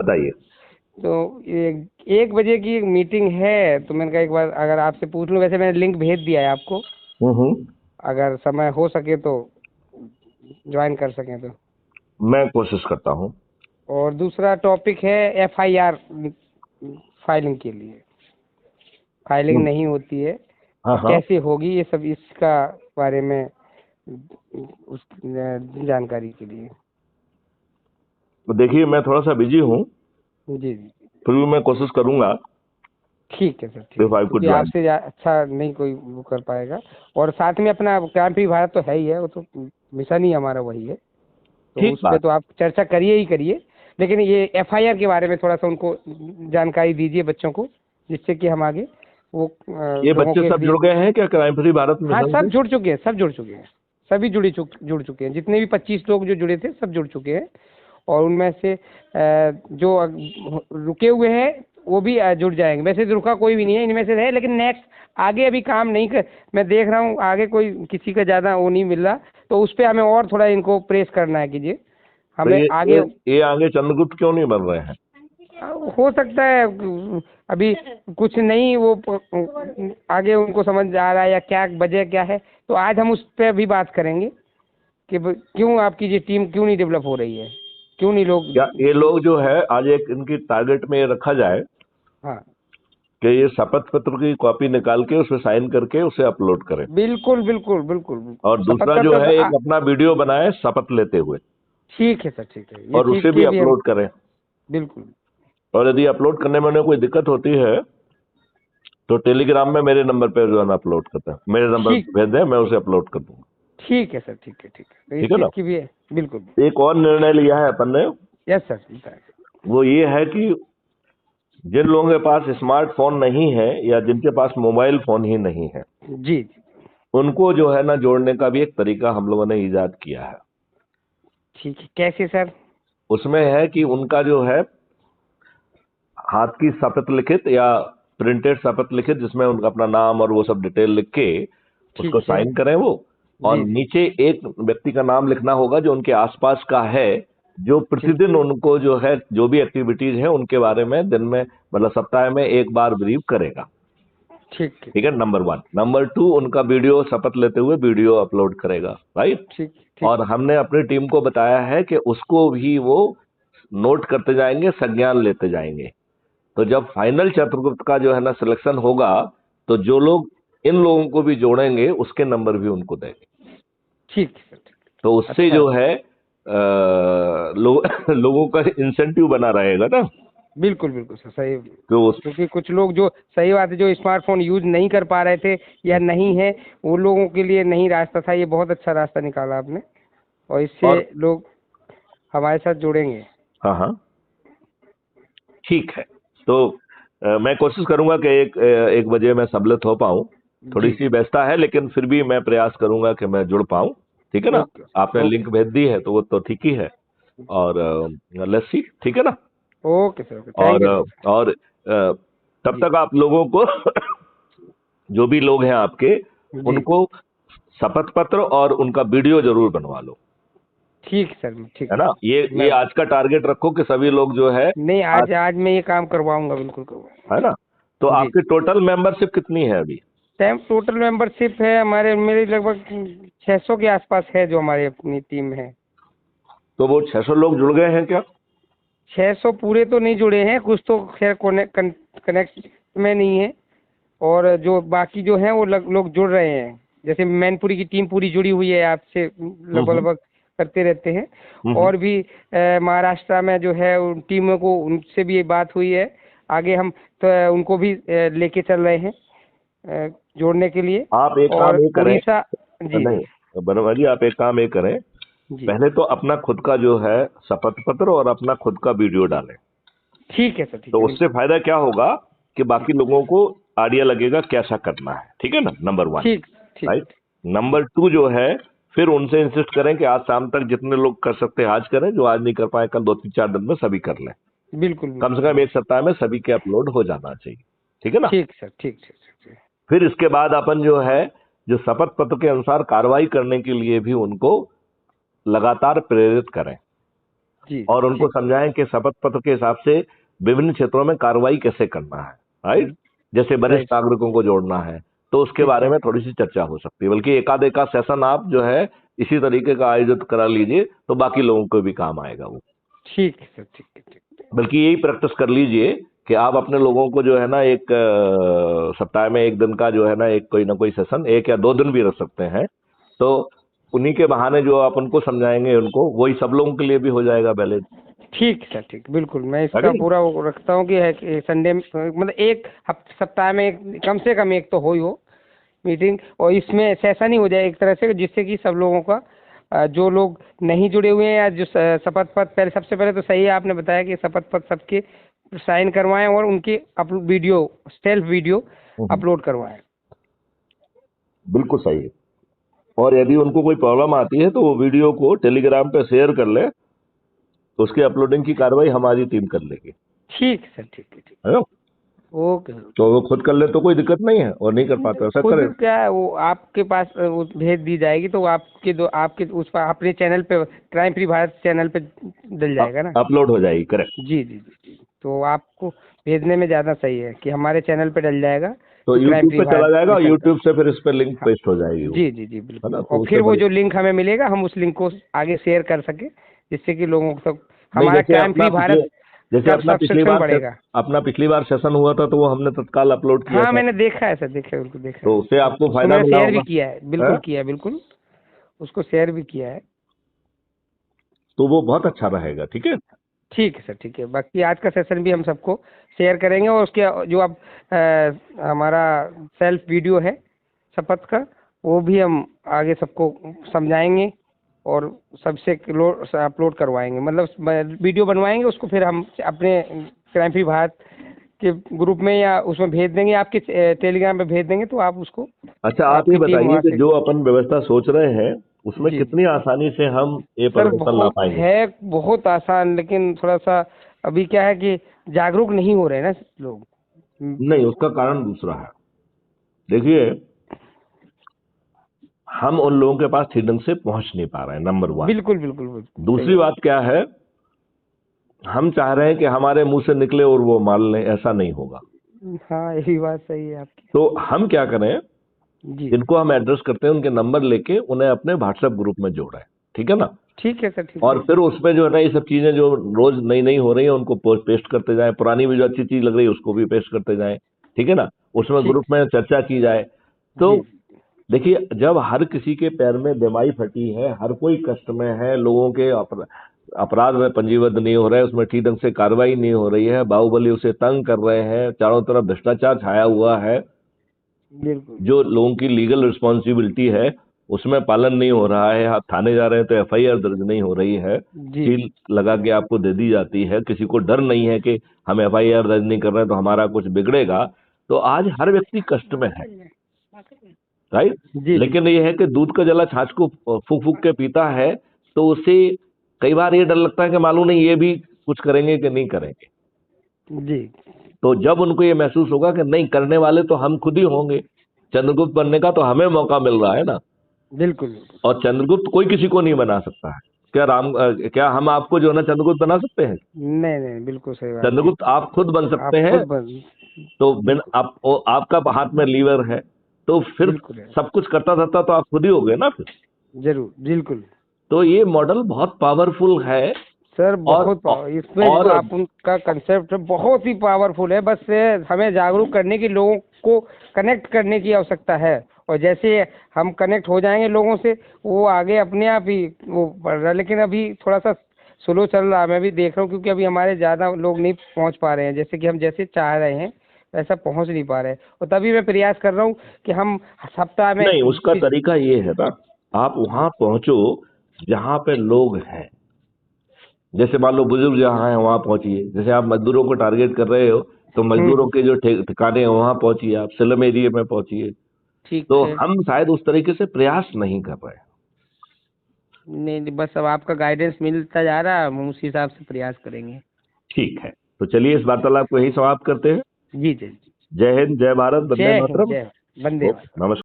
बताइए। तो 1 बजे की एक मीटिंग है, तो मैंने कहा एक बार अगर आपसे पूछ लूँ। वैसे मैंने लिंक भेज दिया है आपको, हम्म। अगर समय हो सके तो ज्वाइन कर सकें तो। मैं कोशिश करता हूँ। और दूसरा टॉपिक है FIR फाइलिंग के लिए। फाइलिंग नहीं होती है हाँ और हाँ। कैसे होगी, ये सब इसका बारे में उस जानकारी के लिए। तो देखिए, मैं थोड़ा सा बिजी हूँ, जी जी, फिर भी मैं कोशिश करूंगा ठीक है सर, ठीक है, इफ आई कुड क्योंकि ज्वाइन। आपसे अच्छा नहीं कोई वो कर पाएगा। और साथ में अपना क्रांति भारत तो है ही है, वो तो मिशन ही हमारा वही है, तो ठीक उस पे बात। तो आप चर्चा करिए ही करिए। लेकिन ये FIR के बारे में थोड़ा सा उनको जानकारी दीजिए बच्चों को, जिससे कि हम आगे वो ये लोगों बच्चे के सब लिए। जुड़ गए हैं क्या क्राइम फ्री भारत हाँ, मिशन सब से? जुड़ चुके हैं, सब जुड़ चुके हैं, सभी जुड़ चुके हैं। जितने भी 25 लोग जो जुड़े थे सब जुड़ चुके हैं। और उनमें से जो रुके हुए हैं वो भी जुड़ जाएंगे। वैसे तो रुका कोई भी नहीं है, इनमें से है, लेकिन नेक्स्ट आगे अभी काम नहीं कर, मैं देख रहा हूँ आगे कोई किसी का ज़्यादा वो नहीं मिल रहा, तो उस पर हमें और थोड़ा इनको प्रेस करना है कीजिए तो हमें आगे। ये आगे चंद्रगुप्त क्यों नहीं बन रहे हैं? हो सकता है अभी कुछ नहीं वो आगे उनको समझ आ रहा है, या क्या वजह क्या है, तो आज हम उस पर भी बात करेंगे कि क्यों आपकी ये टीम क्यों नहीं डेवलप हो रही है, क्यों नहीं लोग। क्या ये लोग जो है, आज एक इनकी टारगेट में ये रखा जाए हाँ, कि ये शपथ पत्र की कॉपी निकाल के उसमें साइन करके उसे अपलोड करें, बिल्कुल बिल्कुल बिल्कुल और शपथ दूसरा जो पत्र है एक अपना वीडियो बनाए शपथ लेते हुए, ठीक है सर, ठीक है, ये और चीज़ उसे भी के भी हम अपलोड करें। बिल्कुल। और यदि अपलोड करने में उन्हें कोई दिक्कत होती है तो टेलीग्राम में मेरे नंबर पे जो है ना अपलोड करते हैं, मेरे नंबर ठीक, भेज दें, मैं उसे अपलोड कर दूंगा। ठीक है सर, ठीक है, ठीक है, तो इस ठीक है ना? चीज़ की भी है बिल्कुल। एक और निर्णय लिया है अपन ने, यस सर, बताएं। वो ये है कि जिन लोगों के पास स्मार्टफोन नहीं है या जिनके पास मोबाइल फोन ही नहीं है, जी जी, उनको जो है ना जोड़ने का भी एक तरीका हम लोगों ने इजाद किया है। ठीक है, कैसे सर? उसमें है कि उनका जो है हाथ की शपथ लिखित या प्रिंटेड शपथ लिखित, जिसमें उनका अपना नाम और वो सब डिटेल लिख के उसको ठीक है, साइन करें वो, और जी जी, नीचे एक व्यक्ति का नाम लिखना होगा जो उनके आसपास का है, जो ठीक, प्रतिदिन उनको जो है जो भी एक्टिविटीज है उनके बारे में दिन में, मतलब सप्ताह में एक बार ब्रीफ करेगा। ठीक, ठीक, ठीक है, नंबर 1। नंबर 2, उनका वीडियो शपथ लेते हुए वीडियो अपलोड करेगा, राइट। ठीक, ठीक, और हमने अपनी टीम को बताया है कि उसको भी वो नोट करते जाएंगे, संज्ञान लेते जाएंगे। तो जब फाइनल चतुर्गुप्त का जो है ना सिलेक्शन होगा, तो जो लोग इन लोगों को भी जोड़ेंगे उसके नंबर भी उनको देंगे। ठीक है सर, ठीक है। तो उससे अच्छा है, जो है लोगों का इंसेंटिव बना रहेगा ना। बिल्कुल बिल्कुल सर, सही। तो क्योंकि कुछ लोग जो सही बात है, जो स्मार्टफोन यूज नहीं कर पा रहे थे या नहीं है, वो लोगों के लिए नहीं रास्ता था। ये बहुत अच्छा रास्ता निकाला आपने, और इससे और लोग हमारे साथ जुड़ेंगे। हाँ हाँ, ठीक है। तो मैं कोशिश करूंगा कि 1 बजे मैं सम्मिलित हो पाऊं। थोड़ी जी सी जी, व्यस्तता है, लेकिन फिर भी मैं प्रयास करूंगा कि मैं जुड़ पाऊं। ठीक है ना? ओके आपने ओके, लिंक भेज दी है तो वो तो ठीक ही है। और लेट्स सी, ठीक है ना? ओके सर, ओके, थैंक और यू सर। तब जी तक आप लोगों को जो भी लोग हैं आपके, जी, उनको शपथ पत्र और उनका वीडियो जरूर बनवा लो। ठीक सर, ठीक है है। ना? ये मैं आज का टारगेट रखो कि सभी लोग जो है नहीं, आज, आज आज मैं ये काम करवाऊंगा, बिल्कुल है करवाऊंगा। ना? तो जी, आपकी टोटल मेंबरशिप कितनी है अभी? टाइम टोटल मेंबरशिप है हमारे, मेरी लगभग 600 के आसपास है, जो हमारी अपनी टीम में है। तो वो 600 लोग जुड़ गए हैं क्या? 600 पूरे तो नहीं जुड़े हैं, कुछ तो खैर कनेक्ट में नहीं है, और जो बाकी जो हैं वो लोग जुड़ रहे हैं। जैसे मैनपुरी की टीम पूरी जुड़ी हुई है, आपसे लगभग हम्म लगभग करते रहते हैं। हम्म। और भी महाराष्ट्र में जो है उन टीमों को, उनसे भी ये बात हुई है। आगे हम तो उनको भी लेके चल रहे हैं जोड़ने के लिए। आप एक काम और ये करें, उड़ीसा, जी जी, नहीं बनवा जी, आप एक काम ये करें, जी, पहले तो अपना खुद का जो है शपथ पत्र और अपना खुद का वीडियो डालें। ठीक है सर, ठीक तो है, उससे बिल्कुल। फायदा क्या होगा कि जी, बाकी लोगों को आइडिया लगेगा कैसा करना है। ठीक है ना? नंबर 1, ठीक ठीक, राइट। नंबर 2 जो है, फिर उनसे इंसिस्ट करें कि आज शाम तक जितने लोग कर सकते हैं आज करें, जो आज नहीं कर पाए कल 2 3 4 दिन में सभी कर लें। बिल्कुल कम से बिल्कुल, कम एक सप्ताह में सभी के अपलोड हो जाना चाहिए। ठीक है ना? ठीक सर, ठीक ठीक ठीक, फिर इसके बाद अपन जो है, जो शपथ पत्र के अनुसार कार्रवाई करने के लिए भी उनको लगातार प्रेरित करें। जी और उनको समझाएं कि शपथ पत्र के हिसाब से विभिन्न क्षेत्रों में कार्रवाई कैसे करना है, राइट। जैसे वरिष्ठ राइट। नागरिकों को जोड़ना है, तो उसके ठीक बारे है। में थोड़ी सी चर्चा हो सकती है। बल्कि एकाध एकाध सेशन आप जो है इसी तरीके का आयोजित करा लीजिए, तो बाकी लोगों को भी काम आएगा वो। ठीक है सर, ठीक है, ठीक है। बल्कि यही प्रैक्टिस कर लीजिए कि आप अपने लोगों को जो है ना एक सप्ताह में एक दिन का जो है ना एक कोई ना कोई सेशन, 1 या 2 दिन भी रख सकते हैं, तो उन्हीं के बहाने जो आप उनको समझाएंगे उनको, वही सब लोगों के लिए भी हो जाएगा वैलिड। ठीक है सर, ठीक, बिल्कुल मैं इसका अरे पूरा वो रखता हूँ कि है कि संडे मतलब एक सप्ताह में कम से कम एक तो हो मीटिंग, और इसमें सेशन ही हो जाए एक तरह से, जिससे कि सब लोगों का जो लोग नहीं जुड़े हुए हैं या जो शपथ पत्र, पहले सबसे पहले तो सही है आपने बताया कि शपथ पत्र सबके साइन करवाएं और उनके वीडियो, सेल्फ वीडियो अपलोड करवाएं। बिल्कुल सही है। और यदि उनको कोई प्रॉब्लम आती है तो वो वीडियो को टेलीग्राम पे शेयर कर ले, तो उसके अपलोडिंग की कार्रवाई हमारी टीम कर लेगी। ठीक है सर, ठीक है, ठीक, है ना? ओके। तो वो खुद कर ले तो कोई दिक्कत नहीं है, और नहीं कर पाते ऐसा खुद करें। क्या है, वो आपके पास वो भेज दी जाएगी, तो वो आपके उस पर अपने चैनल पे, क्राइम फ्री भारत चैनल पे डल जाएगा ना। अपलोड हो जाएगी, करेक्ट। जी जी जी जी, तो आपको भेजने में ज़्यादा सही है कि हमारे चैनल पे डल जाएगा, तो क्राइम यूट्यूब फ्री पे चला भारत जाएगा और मिशन का। यूट्यूब से फिर इस पे लिंक हाँ पेस्ट हो जाएगी वो, जी जी जी, है बिल्कुल। ना? और तो फिर उससे वो बड़ी जो लिंक हमें मिलेगा, हम उस लिंक को आगे शेयर कर सके, जिससे कि लोगों तक नहीं, हमारा क्राइम फ्री भारत जैसे का अपना पिछली सब्सक्रिप्शन बार बढ़ेगा। अपना पिछली बार सेशन हुआ था, तो वो हमने तत्काल अपलोड किया हाँ था, मैंने देखा है सर, देखा है, बिल्कुल देखा तो है। उससे आपको उसको फायदा मैंने मिला शेयर भी होगा। किया है, है? बिल्कुल किया है, बिल्कुल उसको शेयर भी किया है। तो वो बहुत अच्छा रहेगा। ठीक है। ठीक है सर, ठीक है। बाकी आज का सेशन भी हम सबको शेयर करेंगे, और उसके जो अब हमारा सेल्फ वीडियो है शपथ का, वो भी हम आगे सबको समझाएंगे और सबसे अपलोड करवाएंगे, मतलब वीडियो बनवाएंगे, उसको फिर हम अपने क्राइम फ्री भारत के ग्रुप में या उसमें भेज देंगे, आपके टेलीग्राम पे भेज देंगे, तो आप उसको अच्छा, आप ये आपकी टीम बताइए वहाँ कि से। जो अपन व्यवस्था सोच रहे हैं उसमें जी कितनी आसानी से हम ये सर, परिवर्तन ला बहुत पाएंगे? है, बहुत आसान, लेकिन थोड़ा सा अभी क्या है कि जागरूक नहीं हो रहे हैं ना लोग। नहीं, उसका कारण दूसरा है। देखिए, हम उन लोगों के पास ठीक ढंग से पहुंच नहीं पा रहे हैं, नंबर 1। बिल्कुल बिल्कुल बिल्कुल सही दूसरी बात क्या है, हम चाह रहे हैं कि हमारे मुंह से निकले और वो मान लें, ऐसा नहीं होगा। हाँ यही बात सही है आपकी। तो हम क्या करें, जी जिनको हम एड्रेस करते हैं उनके नंबर लेके उन्हें अपने व्हाट्सएप ग्रुप में जोड़ें। ठीक है ना? ठीक है सर, ठीक और है। फिर उसमें जो है ना ये सब चीजें जो रोज नई नई हो रही हैं उनको पेस्ट करते जाएं, पुरानी भी जो अच्छी चीज लग रही है उसको भी पेस्ट करते जाएं। ठीक है ना? उसमें ठीक। ग्रुप में चर्चा की जाए। तो जी देखिए, जब हर किसी के पैर में दवाई फटी है, हर कोई कष्ट में है, लोगों के अपराध में पंजीबद्ध नहीं हो रहे हैं, उसमें ठीक ढंग से कार्रवाई नहीं हो रही है, बाहुबली उसे तंग कर रहे हैं, चारों तरफ भ्रष्टाचार छाया हुआ है, बिल्कुल। जो लोगों की लीगल रिस्पॉन्सिबिलिटी है उसमें पालन नहीं हो रहा है, आप थाने जा रहे हैं तो एफआईआर दर्ज नहीं हो रही है, जी सील लगा के आपको दे दी जाती है, किसी को डर नहीं है कि हम एफआईआर दर्ज नहीं कर रहे हैं तो हमारा कुछ बिगड़ेगा। तो आज हर व्यक्ति कष्ट में है, राइट। जी लेकिन ये है कि दूध का जला छाछ को फूक फूक के पीता है, तो उसे कई बार ये डर लगता है कि मालूम नहीं ये भी कुछ करेंगे कि नहीं करेंगे। जी तो जब उनको ये महसूस होगा कि नहीं, करने वाले तो हम खुद ही होंगे, चंद्रगुप्त बनने का तो हमें मौका मिल रहा है ना, बिल्कुल बिल्कुल। और चंद्रगुप्त कोई किसी को नहीं बना सकता है। क्या हम आपको जो है ना चंद्रगुप्त बना सकते हैं? नहीं नहीं, बिल्कुल सही बात है। चंद्रगुप्त आप खुद बन सकते आप हैं। खुद बन। तो बिन बिल्कुल आपका हाथ में लीवर है, तो फिर बिल्कुल है। सब कुछ करता धरता तो आप खुद ही हो गए ना फिर। जरूर बिल्कुल। तो ये मॉडल बहुत पावरफुल है। सर और बहुत पावर, इसमें जो और आप उनका कंसेप्ट है बहुत ही पावरफुल है, बस हमें जागरूक करने की, लोगों को कनेक्ट करने की आवश्यकता है, और जैसे हम कनेक्ट हो जाएंगे लोगों से, वो आगे अपने आप ही वो बढ़ रहा है। लेकिन अभी थोड़ा सा स्लो चल रहा है, मैं भी देख रहा हूँ, क्योंकि अभी हमारे ज़्यादा लोग नहीं पहुँच पा रहे हैं, जैसे कि हम जैसे चाह रहे हैं वैसा पहुँच नहीं पा रहे हैं, और तभी मैं प्रयास कर रहा हूँ कि हम सप्ताह में। नहीं, उसका तरीका ये है ना, आप वहां पहुंचो जहां पे लोग हैं। जैसे मान लो बुजुर्ग जहाँ हैं वहां पहुंचिए, जैसे आप मजदूरों को टारगेट कर रहे हो तो मजदूरों के जो ठिकाने हैं वहां पहुंचिए, आप स्लम एरिया में पहुंचिए। ठीक तो है। हम शायद उस तरीके से प्रयास नहीं कर रहे हैं। नहीं नहीं, बस अब आपका गाइडेंस मिलता जा रहा है, हम उस हिसाब से प्रयास करेंगे। ठीक है, तो चलिए इस वार्तालाप को यही समाप्त करते हैं। जी जी जी। जय हिंद, जय भारत, वंदे जय हिंद, मातरम। जय, वंदे ओके, मातरम। नमस्कार।